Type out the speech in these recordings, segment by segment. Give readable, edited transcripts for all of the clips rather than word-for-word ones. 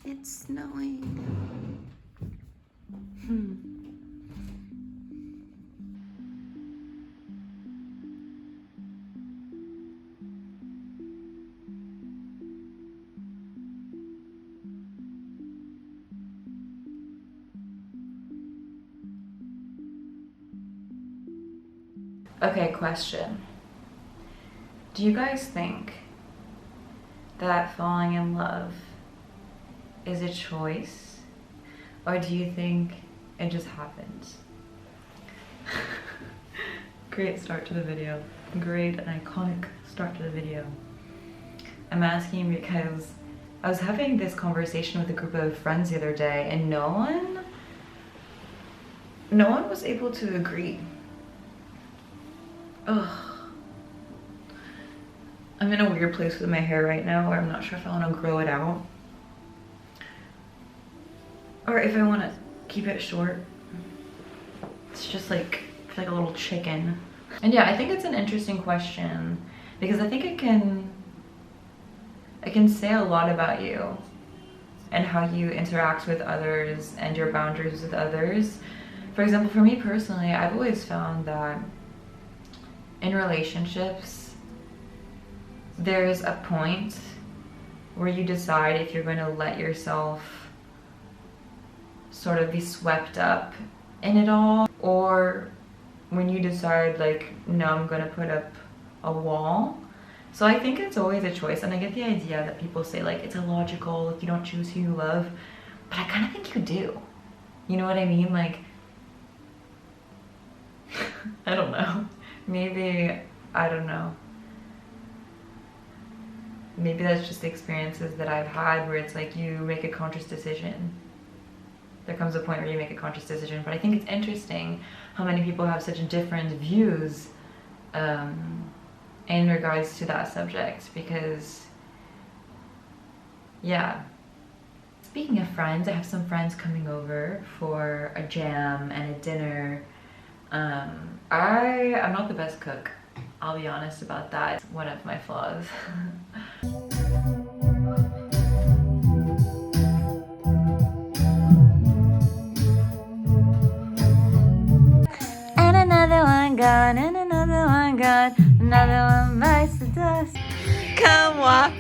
It's snowing. Okay, question. Do you guys think that falling in love is a choice, or do you think it just happens? Great start to the video. Great and iconic start to the video. I'm asking because I was having this conversation with a group of friends the other day, and no one was able to agree. Ugh. I'm in a weird place with my hair right now where I'm not sure if I want to grow it out or if I want to keep it short. It's just like a little chicken. And yeah, I think it's an interesting question because I think it can say a lot about you and how you interact with others and your boundaries with others. For example, for me personally, I've always found that in relationships, there's a point where you decide if you're going to let yourself sort of be swept up in it all, or when you decide like, no, I'm going to put up a wall. So I think it's always a choice, and I get the idea that people say like it's illogical if you don't choose who you love, but I kind of think you do. You know what I mean? Like, I don't know. Maybe, I don't know. Maybe that's just the experiences that I've had where it's like you make a conscious decision. There comes a point where you make a conscious decision, but I think it's interesting how many people have such different views in regards to that subject, because, yeah. Speaking of friends, I have some friends coming over for a jam and a dinner. I'm not the best cook. I'll be honest about that. It's one of my flaws. And another one gone, and another one gone, another one bites the dust. Come on,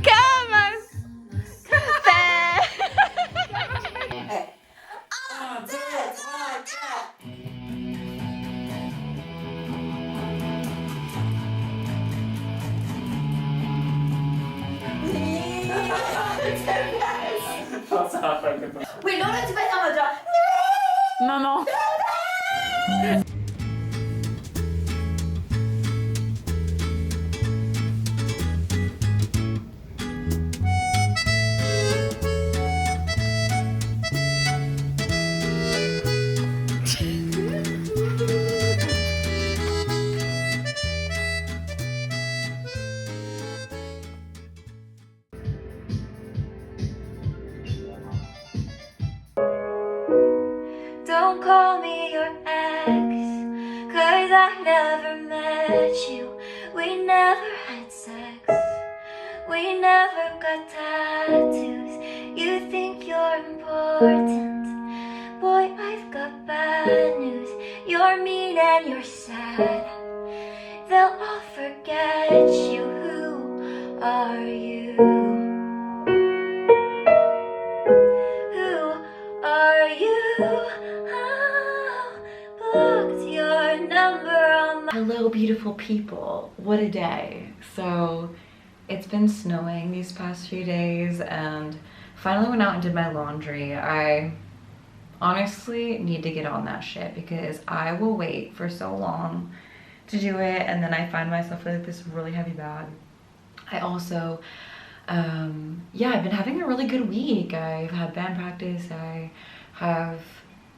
come on. Oui, non, là, tu vas être en mode genre... Non, non. Don't call me your ex, 'cause I never met you. We never had sex, we never got tattoos. You think you're important, boy, I've got bad news. You're mean and you're sad, they'll all forget you. Who are you? Who are you? Hello beautiful people, what a day. So it's been snowing these past few days and finally went out and did my laundry. I honestly need to get on that shit because I will wait for so long to do it and then I find myself with this really heavy bag. I also yeah, I've been having a really good week. I've had band practice, I have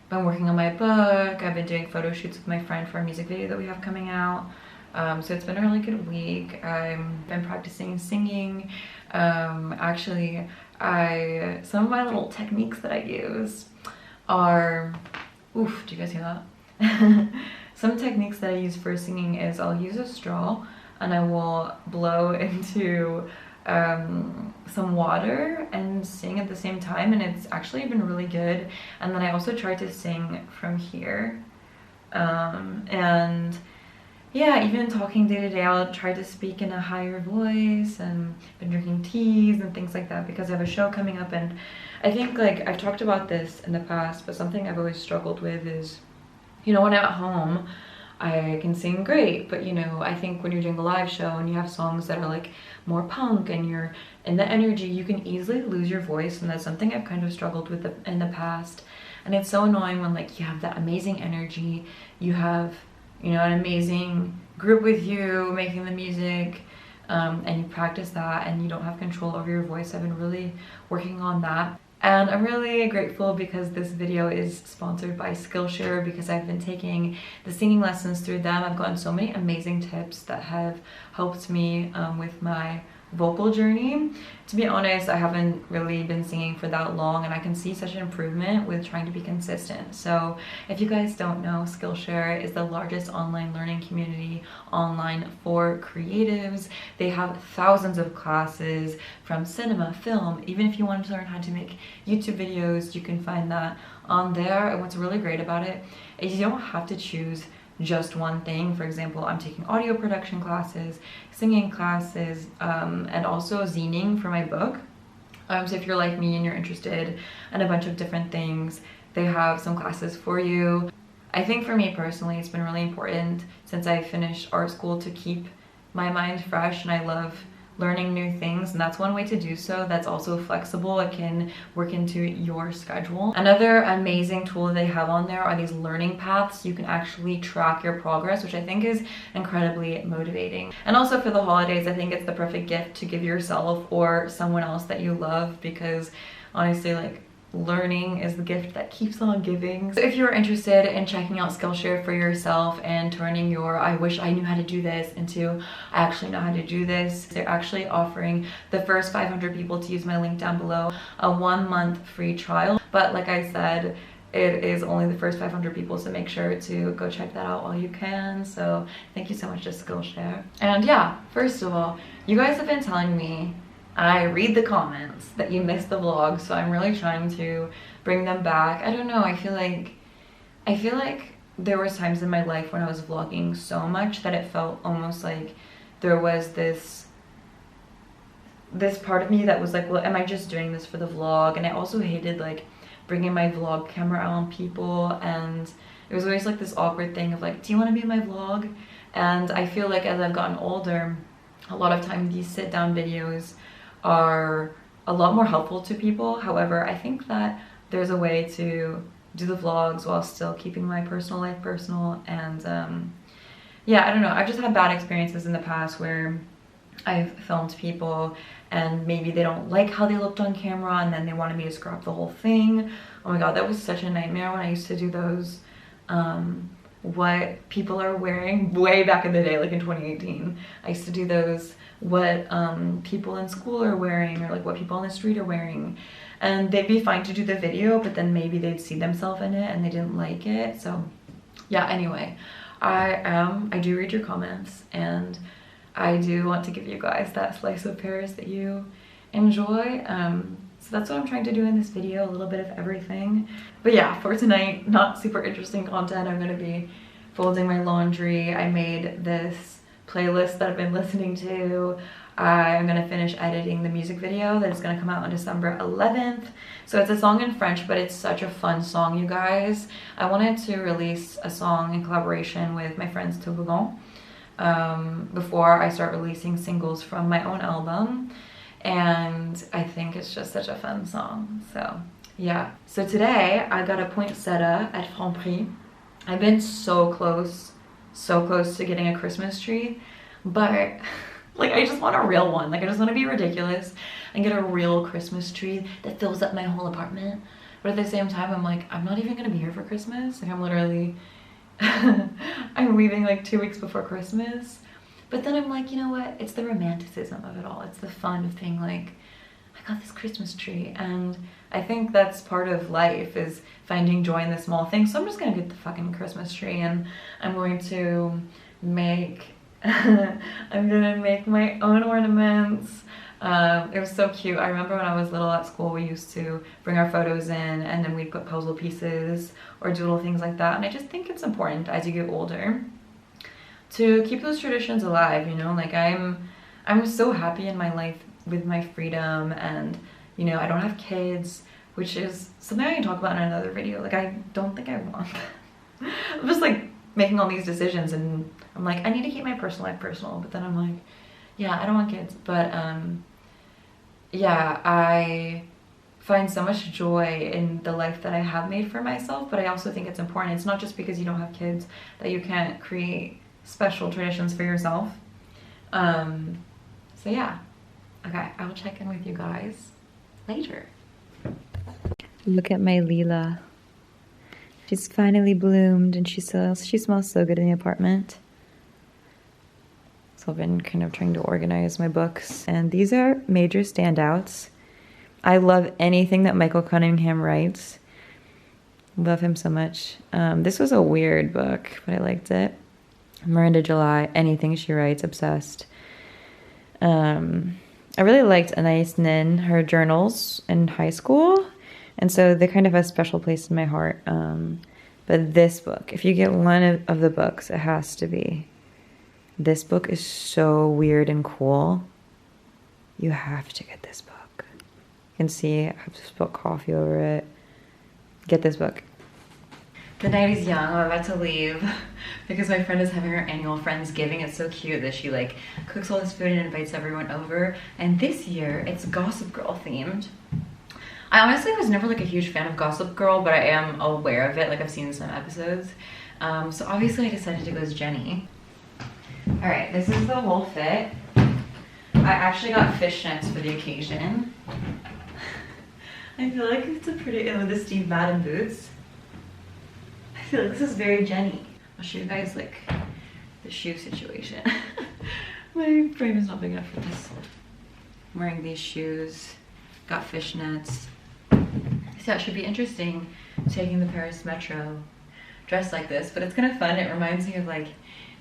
been working on my book, I've been doing photo shoots with my friend for a music video that we have coming out. So it's been a really good week. I've been practicing singing. Actually, some of my little techniques that I use are, oof, do you guys hear that? Some techniques that I use for singing is I'll use a straw and I will blow into some water and sing at the same time, and it's actually been really good. And then I also tried to sing from here, and yeah, even talking day to day, I'll try to speak in a higher voice, and been drinking teas and things like that because I have a show coming up. And I think, like, I've talked about this in the past, but something I've always struggled with is, you know, when I'm at home, I can sing great, but you know, I think when you're doing a live show and you have songs that are like more punk and you're in the energy, you can easily lose your voice, and that's something I've kind of struggled with in the past. And it's so annoying when, like, you have that amazing energy, you have, you know, an amazing group with you making the music, and you practice that and you don't have control over your voice. I've been really working on that. And I'm really grateful because this video is sponsored by Skillshare, because I've been taking the singing lessons through them. I've gotten so many amazing tips that have helped me with my vocal journey. To be honest, I haven't really been singing for that long, and I can see such an improvement with trying to be consistent. So if you guys don't know, Skillshare is the largest online learning community online for creatives. They have thousands of classes from cinema, film. Even if you want to learn how to make YouTube videos, you can find that on there. And what's really great about it is you don't have to choose just one thing. For example, I'm taking audio production classes, singing classes, and also zine for my book. So if you're like me and you're interested in a bunch of different things, they have some classes for you. I think for me personally, it's been really important since I finished art school to keep my mind fresh, and I love learning new things, and that's one way to do so that's also flexible. It can work into your schedule. Another amazing tool they have on there are these learning paths. You can actually track your progress, which I think is incredibly motivating. And also for the holidays, I think it's the perfect gift to give yourself or someone else that you love, because honestly, like, learning is the gift that keeps on giving. So if you're interested in checking out Skillshare for yourself and turning your "I wish I knew how to do this" into "I actually know how to do this," they're actually offering the first 500 people to use my link down below a 1-month free trial. But like I said, it is only the first 500 people, so make sure to go check that out while you can. So thank you so much to Skillshare. And yeah, first of all, you guys have been telling me, I read the comments, that you missed the vlog, so I'm really trying to bring them back. I don't know, I feel like there was times in my life when I was vlogging so much that it felt almost like there was this part of me that was like, well, am I just doing this for the vlog? And I also hated, like, bringing my vlog camera out on people, and it was always like this awkward thing of like, do you want to be in my vlog? And I feel like as I've gotten older, a lot of times these sit-down videos are a lot more helpful to people. However, I think that there's a way to do the vlogs while still keeping my personal life personal. And yeah, I don't know, I've just had bad experiences in the past where I've filmed people and maybe they don't like how they looked on camera, and then they wanted me to scrap the whole thing. Oh my god, that was such a nightmare when I used to do those what people are wearing way back in the day, like in 2018. I used to do those what people in school are wearing, or like what people on the street are wearing, and they'd be fine to do the video, but then maybe they'd see themselves in it and they didn't like it. So yeah, anyway, I do read your comments, and I do want to give you guys that slice of Paris that you enjoy. So that's what I'm trying to do in this video, a little bit of everything. But yeah, for tonight, not super interesting content. I'm gonna be folding my laundry. I made this playlist that I've been listening to. I'm gonna finish editing the music video that is gonna come out on December 11th. So it's a song in French, but it's such a fun song, you guys. I wanted to release a song in collaboration with my friends Toboggan before I start releasing singles from my own album. And I think it's just such a fun song. So yeah. So today I got a poinsettia at Franprix. I've been so close to getting a Christmas tree, but like, I just want a real one. Like, I just want to be ridiculous and get a real Christmas tree that fills up my whole apartment. But at the same time, I'm like, I'm not even gonna be here for Christmas. Like, I'm literally I'm leaving like 2 weeks before Christmas. But then I'm like, you know what? It's the romanticism of it all. It's the fun of being like, I got this Christmas tree. And I think that's part of life, is finding joy in the small things. So I'm just gonna get the fucking Christmas tree, and I'm going to make I'm gonna make my own ornaments. It was so cute. I remember when I was little at school, we used to bring our photos in and then we'd put puzzle pieces or doodle things like that. And I just think it's important as you get older to keep those traditions alive, you know? Like I'm so happy in my life with my freedom, and you know, I don't have kids, which is something I can talk about in another video. Like I don't think I want that. I'm just like making all these decisions and I'm like, I need to keep my personal life personal, but then I'm like, yeah, I don't want kids. But yeah, I find so much joy in the life that I have made for myself, but I also think it's important. It's not just because you don't have kids that you can't create special traditions for yourself. So yeah, okay, I will check in with you guys later. Look at my Leela. She's finally bloomed and she smells so good in the apartment. So I've been kind of trying to organize my books, and these are major standouts. I love anything that Michael Cunningham writes. Love him so much. This was a weird book, but I liked it. Miranda July, anything she writes, obsessed. I really liked Anais Nin, her journals in high school, and so they kind of have a special place in my heart. But this book, if you get one of the books, it has to be. This book is so weird and cool. You have to get this book. You can see I have spilled coffee over it. Get this book. The night is young. I'm about to leave because my friend is having her annual Friendsgiving. It's so cute that she like cooks all this food and invites everyone over. And this year it's Gossip Girl themed. I honestly was never like a huge fan of Gossip Girl, but I am aware of it. Like I've seen some episodes. So obviously I decided to go as Jenny. All right, this is the whole fit. I actually got fishnets for the occasion. I feel like it's a pretty, with the Steve Madden boots. I feel like this is very Jenny. I'll show you guys like the shoe situation. My frame is not big enough for this. I'm wearing these shoes, got fishnets. So it should be interesting taking the Paris Metro dressed like this, but it's kind of fun. It reminds me of like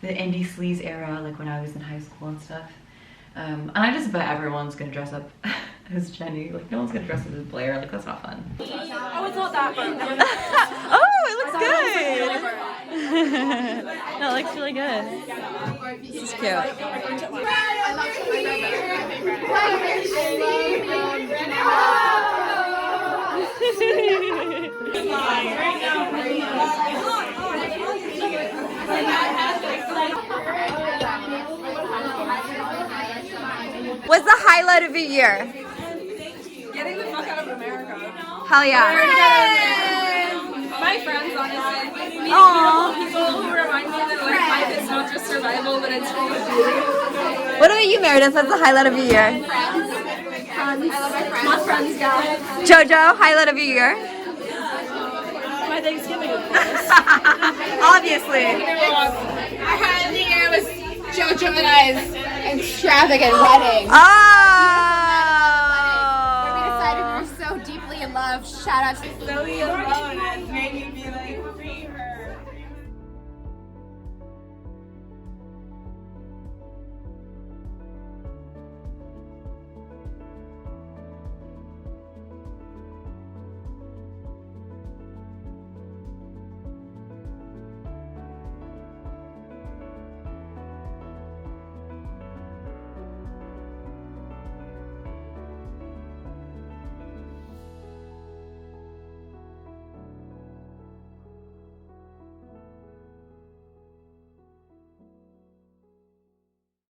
the indie sleaze era, like when I was in high school and stuff. And I just bet everyone's gonna dress up as Jenny. Like no one's gonna dress up as Blair. Like that's not fun. Oh, it's not that burnt. Oh, it looks good. No, it looks really good. This is cute. What's the highlight of your year? Getting the fuck out of America. Hell yeah. My friends, honestly. Meeting Aww. beautiful people who remind me that like life is not just survival, but it's really beautiful. What about you, Meredith? What's the highlight of your year? Friends. I love my friends. My friends, guys. Jojo, highlight of your year? My Thanksgiving, of course. Obviously. I had the year was JoJo and I's extravagant wedding. Oh! We decided we were so deeply in love. Shout out to Zoe alone and making